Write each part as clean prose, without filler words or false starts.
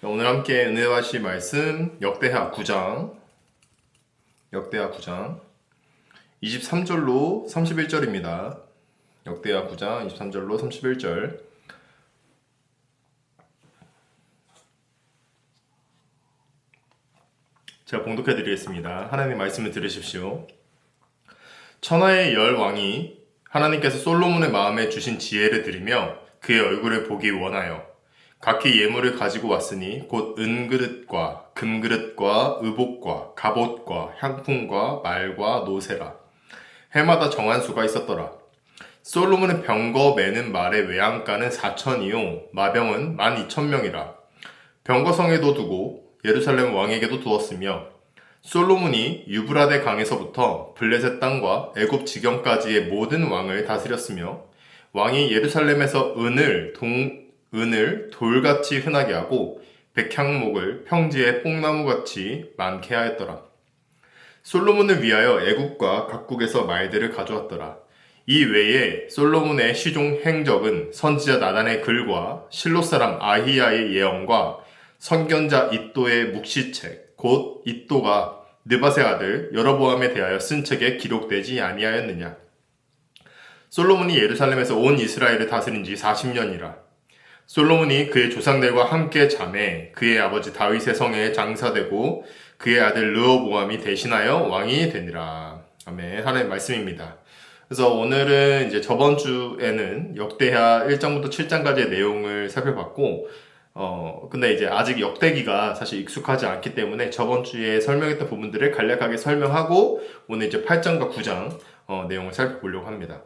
오늘 함께 은혜 받으실 말씀 역대하 9장 23절로 31절입니다. 역대하 9장 23절로 31절. 제가 봉독해 드리겠습니다. 하나님의 말씀을 들으십시오. 천하의 열 왕이 하나님께서 솔로몬의 마음에 주신 지혜를 들으며 그의 얼굴을 보기 원하여 각기 예물을 가지고 왔으니 곧 은그릇과 금그릇과 의복과 갑옷과 향품과 말과 노새라. 해마다 정한 수가 있었더라. 솔로몬의 병거 매는 말의 외양간은 4천이요 마병은 12,000명이라. 병거성에도 두고 예루살렘 왕에게도 두었으며 솔로몬이 유브라데 강에서부터 블레셋 땅과 애굽 지경까지의 모든 왕을 다스렸으며 왕이 예루살렘에서 은을 돌같이 흔하게 하고 백향목을 평지에 뽕나무같이 많게 하였더라. 솔로몬을 위하여 애국과 각국에서 말들을 가져왔더라. 이 외에 솔로몬의 시종 행적은 선지자 나단의 글과 실로 사람 아히야의 예언과 선견자 이또의 묵시책 곧 이또가 느밧의 아들 여로보암에 대하여 쓴 책에 기록되지 아니하였느냐. 솔로몬이 예루살렘에서 온 이스라엘을 다스린 지 40년이라. 솔로몬이 그의 조상들과 함께 잠에 그의 아버지 다윗의 성에 장사되고 그의 아들 르호보암이 대신하여 왕이 되니라. 아멘. 하나님의 말씀입니다. 그래서 오늘은 이제 저번 주에는 역대하 1장부터 7장까지의 내용을 살펴봤고, 근데 이제 아직 역대기가 사실 익숙하지 않기 때문에 저번 주에 설명했던 부분들을 간략하게 설명하고 오늘 이제 8장과 9장 내용을 살펴보려고 합니다.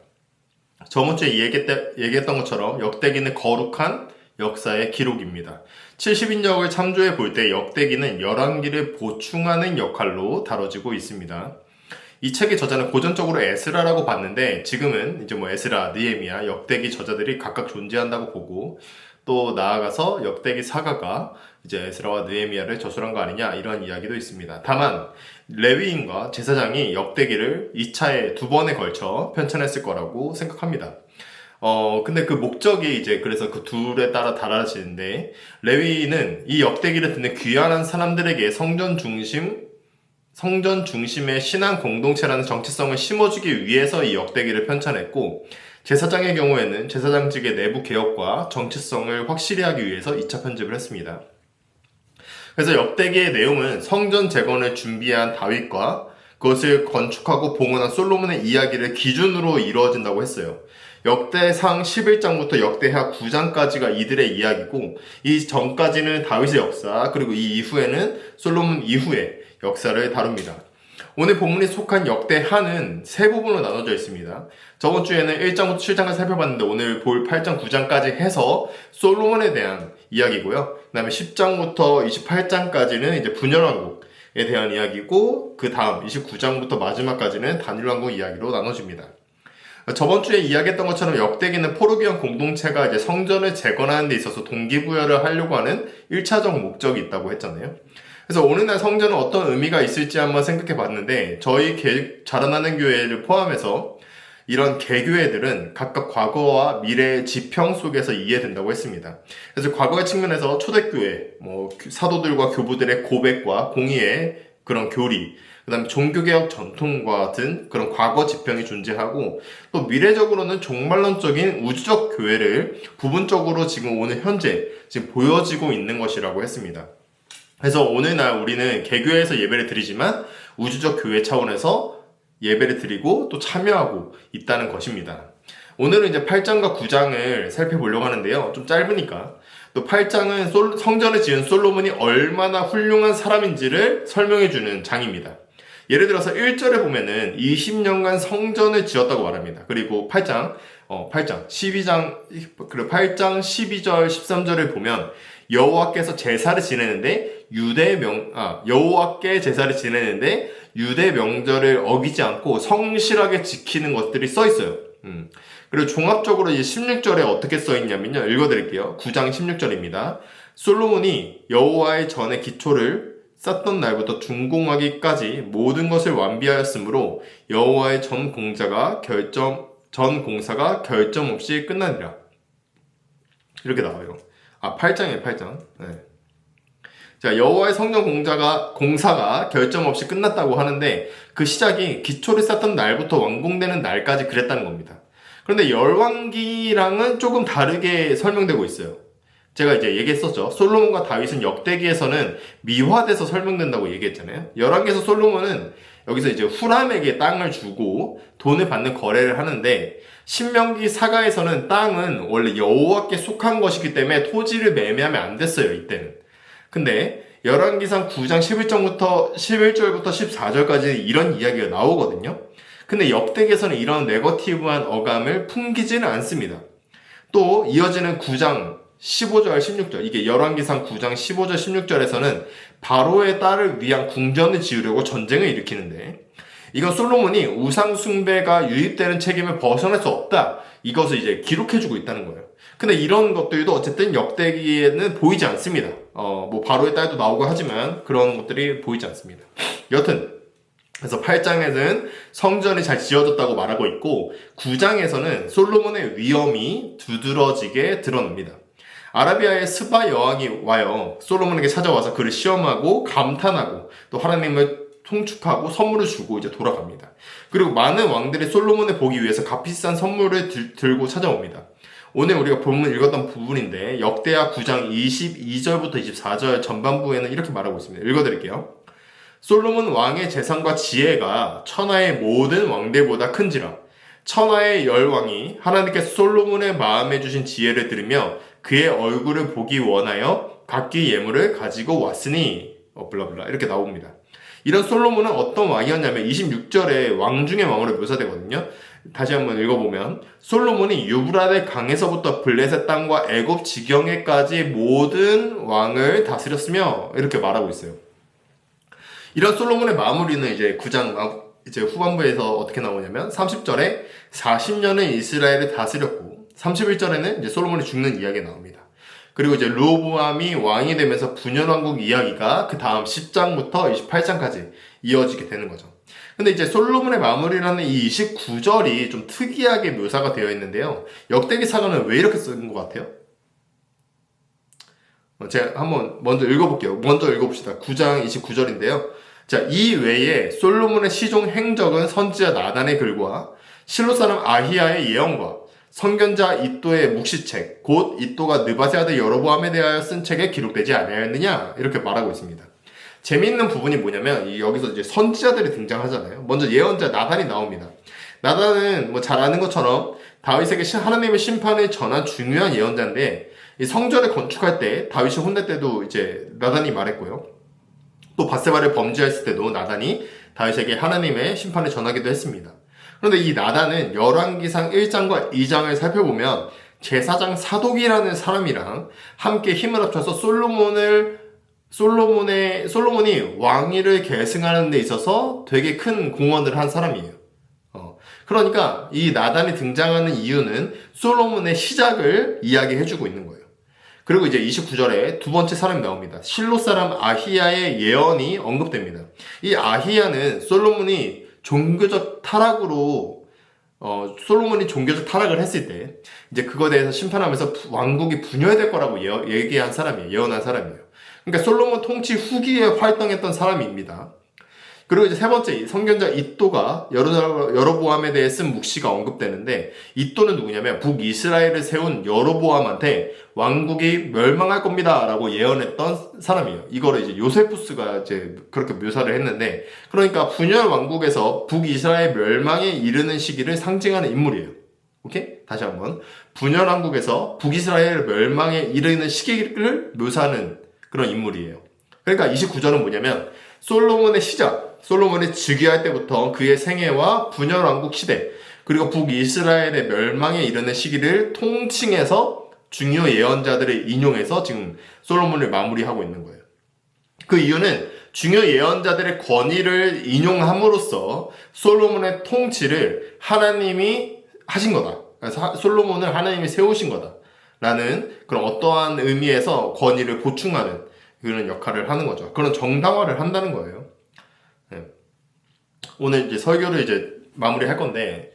저번 주에 얘기했던 것처럼 역대기는 거룩한 역사의 기록입니다. 70인역을 참조해 볼 때 역대기는 열왕기를 보충하는 역할로 다뤄지고 있습니다. 이 책의 저자는 고전적으로 에스라라고 봤는데 지금은 이제 에스라, 느헤미야, 역대기 저자들이 각각 존재한다고 보고 또 나아가서 역대기 사가가 이제 에스라와 느헤미야를 저술한 거 아니냐 이런 이야기도 있습니다. 다만 레위인과 제사장이 역대기를 2차에 2번에 걸쳐 편찬했을 거라고 생각합니다. 근데 그 목적이 이제 그래서 그 둘에 따라 달라지는데 레위인은 이 역대기를 듣는 귀환한 사람들에게 성전 중심의 신앙 공동체라는 정체성을 심어주기 위해서 이 역대기를 편찬했고 제사장의 경우에는 제사장직의 내부 개혁과 정체성을 확실히 하기 위해서 2차 편집을 했습니다. 그래서 역대기의 내용은 성전 재건을 준비한 다윗과 그것을 건축하고 봉헌한 솔로몬의 이야기를 기준으로 이루어진다고 했어요. 역대상 11장부터 역대하 9장까지가 이들의 이야기고 이 전까지는 다윗의 역사 그리고 이 이후에는 솔로몬 이후의 역사를 다룹니다. 오늘 본문이 속한 역대하는 세 부분으로 나눠져 있습니다. 저번 주에는 1장부터 7장까지 살펴봤는데 오늘 볼 8장, 9장까지 해서 솔로몬에 대한 이야기고요. 그 다음에 10장부터 28장까지는 이제 분열왕국에 대한 이야기고 그 다음 29장부터 마지막까지는 단일왕국 이야기로 나눠집니다. 저번 주에 이야기했던 것처럼 역대기는 포르비언 공동체가 이제 성전을 재건하는 데 있어서 동기부여를 하려고 하는 1차적 목적이 있다고 했잖아요. 그래서 오늘날 성전은 어떤 의미가 있을지 한번 생각해 봤는데 저희 자라나는 교회를 포함해서 이런 개교회들은 각각 과거와 미래의 지평 속에서 이해된다고 했습니다. 그래서 과거의 측면에서 초대교회, 사도들과 교부들의 고백과 공의의 그런 교리, 그 다음에 종교개혁 전통과 같은 그런 과거 지평이 존재하고 또 미래적으로는 종말론적인 우주적 교회를 부분적으로 지금 오늘 현재 지금 보여지고 있는 것이라고 했습니다. 그래서 오늘날 우리는 개교회에서 예배를 드리지만 우주적 교회 차원에서 예배를 드리고 또 참여하고 있다는 것입니다. 오늘은 이제 8장과 9장을 살펴보려고 하는데요. 좀 짧으니까. 또 8장은 성전을 지은 솔로몬이 얼마나 훌륭한 사람인지를 설명해주는 장입니다. 예를 들어서 1절에 보면은 20년간 성전을 지었다고 말합니다. 그리고 8장 12장, 그리고 8장 12절, 13절을 보면 여호와께 제사를 지내는데 유대 명절을 어기지 않고 성실하게 지키는 것들이 써 있어요. 그리고 종합적으로 이제 16절에 어떻게 써 있냐면요. 읽어드릴게요. 9장 16절입니다. 솔로몬이 여호와의 전의 기초를 쌓던 날부터 준공하기까지 모든 것을 완비하였으므로 여호와의 전 공사가 결점 없이 끝나니라. 이렇게 나와요. 8장이에요, 8장. 네. 자, 여호와의 성전 공사가 결점 없이 끝났다고 하는데 그 시작이 기초를 쌓던 날부터 완공되는 날까지 그랬다는 겁니다. 그런데 열왕기랑은 조금 다르게 설명되고 있어요. 제가 이제 얘기했었죠. 솔로몬과 다윗은 역대기에서는 미화돼서 설명된다고 얘기했잖아요. 열왕기에서 솔로몬은 여기서 이제 후람에게 땅을 주고 돈을 받는 거래를 하는데, 신명기 사가에서는 땅은 원래 여호와께 속한 것이기 때문에 토지를 매매하면 안 됐어요, 이때는. 근데 열왕기상 9장 11절부터 14절까지 이런 이야기가 나오거든요. 근데 역대기에서는 이런 네거티브한 어감을 풍기지는 않습니다. 또 이어지는 9장 15절, 16절, 이게 열왕기상 9장 15절, 16절에서는 바로의 딸을 위한 궁전을 지으려고 전쟁을 일으키는데, 이건 솔로몬이 우상 숭배가 유입되는 책임을 벗어날 수 없다, 이것을 이제 기록해주고 있다는 거예요. 근데 이런 것들도 어쨌든 역대기에는 보이지 않습니다. 뭐 바로의 딸도 나오고 하지만 그런 것들이 보이지 않습니다. 여튼 그래서 8장에는 성전이 잘 지어졌다고 말하고 있고, 9장에서는 솔로몬의 위엄이 두드러지게 드러납니다. 아라비아의 스바 여왕이 와요. 솔로몬에게 찾아와서 그를 시험하고 감탄하고 또 하나님을 통축하고 선물을 주고 이제 돌아갑니다. 그리고 많은 왕들이 솔로몬을 보기 위해서 값비싼 선물을 들고 찾아옵니다. 오늘 우리가 본문 읽었던 부분인데, 역대하 9장 22절부터 24절 전반부에는 이렇게 말하고 있습니다. 읽어드릴게요. 솔로몬 왕의 재산과 지혜가 천하의 모든 왕들보다 큰지라. 천하의 열왕이 하나님께서 솔로몬의 마음에 주신 지혜를 들으며 그의 얼굴을 보기 원하여 각기 예물을 가지고 왔으니 블라블라 이렇게 나옵니다. 이런 솔로몬은 어떤 왕이었냐면 26절에 왕 중의 왕으로 묘사되거든요. 다시 한번 읽어보면, 솔로몬이 유브라데 강에서부터 블레셋 땅과 애굽 지경에까지 모든 왕을 다스렸으며 이렇게 말하고 있어요. 이런 솔로몬의 마무리는 이제 9장 이제 후반부에서 어떻게 나오냐면 30절에 40년을 이스라엘을 다스렸고, 31절에는 이제 솔로몬이 죽는 이야기가 나옵니다. 그리고 이제 르호보암이 왕이 되면서 분열왕국 이야기가 그 다음 10장부터 28장까지 이어지게 되는 거죠. 근데 이제 솔로몬의 마무리라는 이 29절이 좀 특이하게 묘사가 되어 있는데요. 역대기 사가는 왜 이렇게 쓴 것 같아요? 제가 한번 먼저 읽어볼게요. 먼저 읽어봅시다. 9장 29절인데요. 자, 이 외에 솔로몬의 시종 행적은 선지자 나단의 글과 실로 사람 아히야의 예언과 선견자 이또의 묵시책, 곧 이또가 느바세 아들 여로보암에 대하여 쓴 책에 기록되지 아니하였느냐, 이렇게 말하고 있습니다. 재미있는 부분이 뭐냐면, 여기서 이제 선지자들이 등장하잖아요. 먼저 예언자 나단이 나옵니다. 나단은 뭐 잘 아는 것처럼 다윗에게 하나님의 심판을 전한 중요한 예언자인데, 이 성전을 건축할 때 다윗이 혼낼 때도 이제 나단이 말했고요. 또 밧세바를 범죄했을 때도 나단이 다윗에게 하나님의 심판을 전하기도 했습니다. 그런데 이 나단은 열왕기상 1장과 2장을 살펴보면 제사장 사독이라는 사람이랑 함께 힘을 합쳐서 솔로몬이 왕위를 계승하는 데 있어서 되게 큰 공헌을 한 사람이에요. 그러니까 이 나단이 등장하는 이유는 솔로몬의 시작을 이야기해주고 있는 거예요. 그리고 이제 29절에 두 번째 사람이 나옵니다. 실로 사람 아히야의 예언이 언급됩니다. 이 아히야는 솔로몬이 종교적 타락을 했을 때 이제 그거에 대해서 심판하면서 왕국이 분열될 거라고 얘기한 사람이에요. 예언한 사람이에요. 그러니까 솔로몬 통치 후기에 활동했던 사람입니다. 그리고 이제 세 번째, 선견자 이또가 여로보암에 대해 쓴 묵시가 언급되는데, 이또는 누구냐면 북이스라엘을 세운 여로보암한테 왕국이 멸망할 겁니다 라고 예언했던 사람이에요. 이거를 이제 요세푸스가 이제 그렇게 묘사를 했는데, 그러니까 분열 왕국에서 북이스라엘 멸망에 이르는 시기를 상징하는 인물이에요. 오케이? 다시 한번. 분열 왕국에서 북이스라엘 멸망에 이르는 시기를 묘사하는 그런 인물이에요. 그러니까 29절은 뭐냐면, 솔로몬의 시작, 솔로몬이 즉위할 때부터 그의 생애와 분열왕국 시대, 그리고 북이스라엘의 멸망에 이르는 시기를 통칭해서 중요 예언자들을 인용해서 지금 솔로몬을 마무리하고 있는 거예요. 그 이유는 중요 예언자들의 권위를 인용함으로써 솔로몬의 통치를 하나님이 하신 거다. 그래서 솔로몬을 하나님이 세우신 거다. 라는 그런 어떠한 의미에서 권위를 보충하는 그런 역할을 하는 거죠. 그런 정당화를 한다는 거예요. 네. 오늘 이제 설교를 이제 마무리할 건데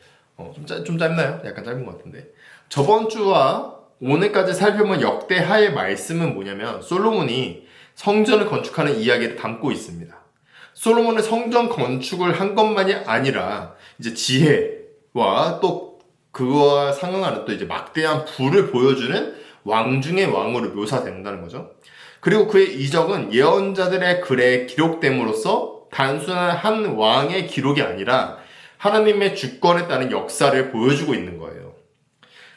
좀 짧나요? 약간 짧은 것 같은데, 저번 주와 오늘까지 살펴본 역대하의 말씀은 뭐냐면 솔로몬이 성전을 건축하는 이야기를 담고 있습니다. 솔로몬은 성전 건축을 한 것만이 아니라 이제 지혜와 또 그거와 상응하는 또 이제 막대한 부를 보여주는 왕 중의 왕으로 묘사된다는 거죠. 그리고 그의 이적은 예언자들의 글에 기록됨으로써 단순한 한 왕의 기록이 아니라 하나님의 주권에 따른 역사를 보여주고 있는 거예요.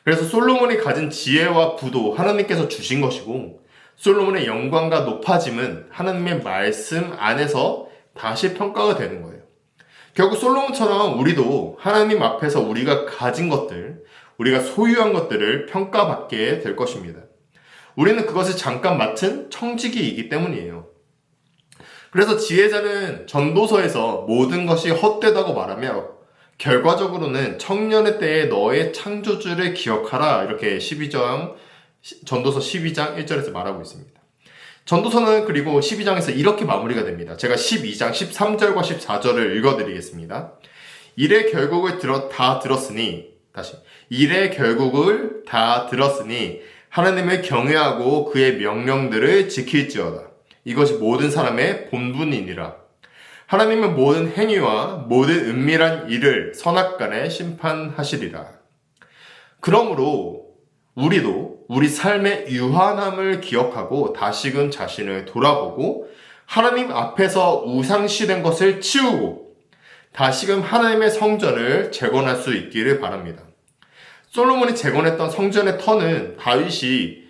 그래서 솔로몬이 가진 지혜와 부도 하나님께서 주신 것이고 솔로몬의 영광과 높아짐은 하나님의 말씀 안에서 다시 평가가 되는 거예요. 결국 솔로몬처럼 우리도 하나님 앞에서 우리가 가진 것들, 우리가 소유한 것들을 평가받게 될 것입니다. 우리는 그것을 잠깐 맡은 청지기이기 때문이에요. 그래서 지혜자는 전도서에서 모든 것이 헛되다고 말하며 결과적으로는 청년의 때에 너의 창조주를 기억하라 이렇게 전도서 12장 1절에서 말하고 있습니다. 전도서는 그리고 12장에서 이렇게 마무리가 됩니다. 제가 12장 13절과 14절을 읽어드리겠습니다. 일의 결국을 다 들었으니 하나님을 경외하고 그의 명령들을 지킬지어다. 이것이 모든 사람의 본분이니라. 하나님은 모든 행위와 모든 은밀한 일을 선악간에 심판하시리라. 그러므로 우리도 우리 삶의 유한함을 기억하고 다시금 자신을 돌아보고 하나님 앞에서 우상시된 것을 치우고 다시금 하나님의 성전을 재건할 수 있기를 바랍니다. 솔로몬이 재건했던 성전의 터는 다윗이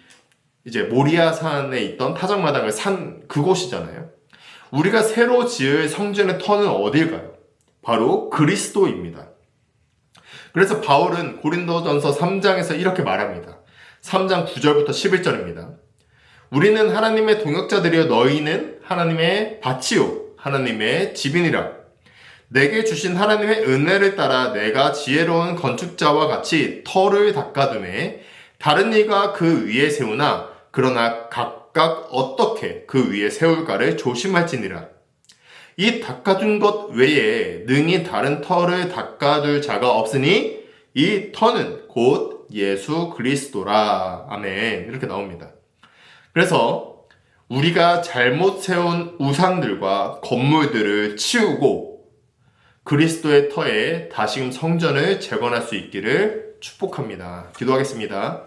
이제 모리아산에 있던 타작마당을 산 그곳이잖아요. 우리가 새로 지을 성전의 터는 어딜까요? 바로 그리스도입니다. 그래서 바울은 고린도전서 3장에서 이렇게 말합니다. 3장 9절부터 11절입니다. 우리는 하나님의 동역자들이요 너희는 하나님의 밭이요 하나님의 집이니라. 내게 주신 하나님의 은혜를 따라 내가 지혜로운 건축자와 같이 터를 닦아두매 다른 이가 그 위에 세우나 그러나 각각 어떻게 그 위에 세울까를 조심할지니라. 이 닦아둔 것 외에 능히 다른 터를 닦아둘 자가 없으니 이 터는 곧 예수 그리스도라. 아멘. 이렇게 나옵니다. 그래서 우리가 잘못 세운 우상들과 건물들을 치우고 그리스도의 터에 다시금 성전을 재건할 수 있기를 축복합니다. 기도하겠습니다.